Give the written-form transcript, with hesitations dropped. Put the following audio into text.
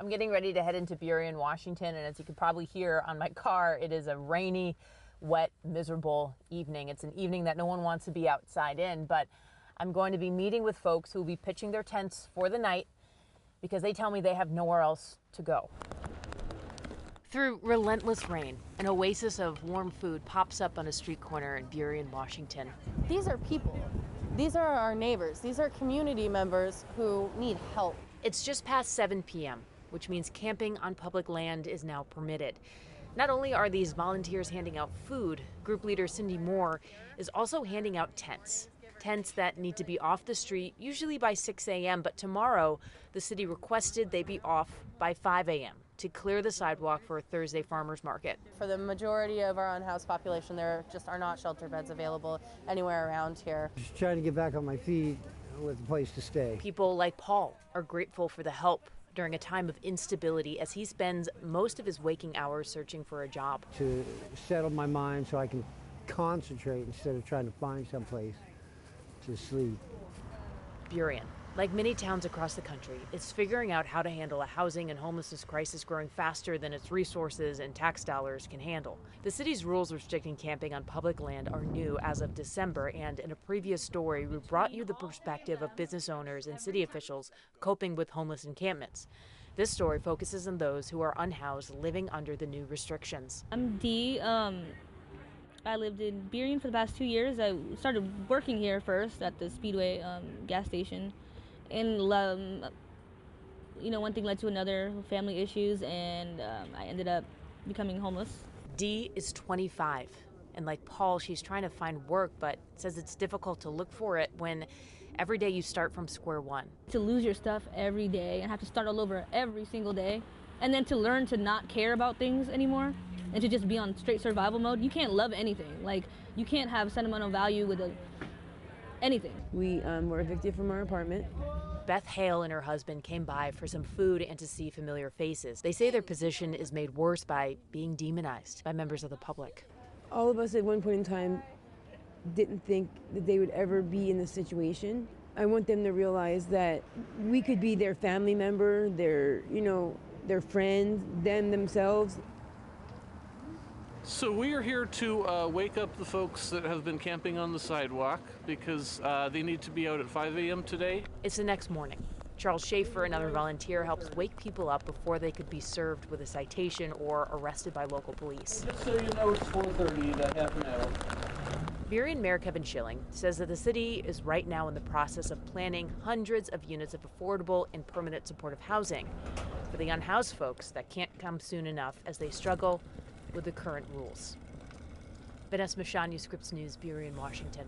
I'm getting ready to head into Burien, Washington, and as you can probably hear on my car, it is a rainy, wet, miserable evening. It's an evening that no one wants to be outside in, but I'm going to be meeting with folks who will be pitching their tents for the night because they tell me they have nowhere else to go. Through relentless rain, an oasis of warm food pops up on a street corner in Burien, Washington. These are people. These are our neighbors. These are community members who need help. It's just past 7 p.m., which means camping on public land is now permitted. Not only are these volunteers handing out food, group leader Cindy Moore is also handing out tents. Tents that need to be off the street, usually by 6 a.m., but tomorrow the city requested they be off by 5 a.m. to clear the sidewalk for a Thursday farmers market. For the majority of our unhoused population, there just are not shelter beds available anywhere around here. Just trying to get back on my feet with a place to stay. People like Paul are grateful for the help during a time of instability as he spends most of his waking hours searching for a job. To settle my mind so I can concentrate instead of trying to find someplace to sleep. Burien, like many towns across the country, is figuring out how to handle a housing and homelessness crisis growing faster than its resources and tax dollars can handle. The city's rules restricting camping on public land are new as of December, and in a previous story, we brought you the perspective of business owners and city officials coping with homeless encampments. This story focuses on those who are unhoused living under the new restrictions. I'm Dee. I lived in Burien for the past 2 years. I started working here first at the Speedway gas station. And, one thing led to another, family issues, and I ended up becoming homeless. Dee is 25, and like Paul, she's trying to find work, but says it's difficult to look for it when every day you start from square one. To lose your stuff every day and have to start all over every single day, and then to learn to not care about things anymore and to just be on straight survival mode. You can't love anything. Like, you can't have sentimental value with anything. We were evicted from our apartment. Beth Hale and her husband came by for some food and to see familiar faces. They say their position is made worse by being demonized by members of the public. All of us at one point in time didn't think that they would ever be in this situation. I want them to realize that we could be their family member, their friends, them themselves. So we are here to wake up the folks that have been camping on the sidewalk because they need to be out at 5 a.m. today. It's the next morning. Charles Schaefer, another volunteer, helps wake people up before they could be served with a citation or arrested by local police. Just so you know, it's 4:30, that half an hour. Burien Mayor Kevin Schilling says that the city is right now in the process of planning hundreds of units of affordable and permanent supportive housing for the unhoused folks that can't come soon enough as they struggle with the current rules. Vanessa Michaud, Scripps News, Burien, Washington.